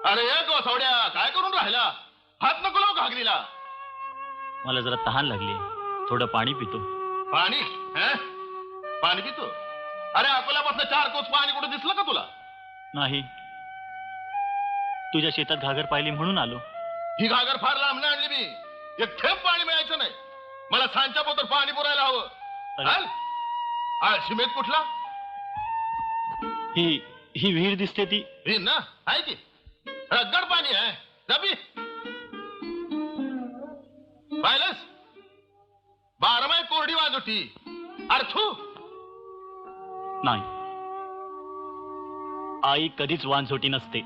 अरे गोसावड्या काय करून राहिला? हात नको लाव घागरीला. मला जरा तहान लागली, थोडं पाणी पितो. पाणी? पाणी पितो? अरे अकोल्यापासून 4 कोस पाणी कुठे दिसलं का तुला? नाही, तुझ्या शेतात घागर पाहिली म्हणून आलो. ही घागर फार लांब आणली मी. एक थेंब पाणी मिळायचं नाही. मला सांच्या पोतर पाणी पुरायला हवं. शिमेत कुठला? ही विहीर दिसते ती. विहीर ना? आहे की रगड पाणी आहे. जबी पाहिलंस? 12 माय कोरडी वाजोटी. अर्थू नाही, आई कधीच वानझोटी नसते.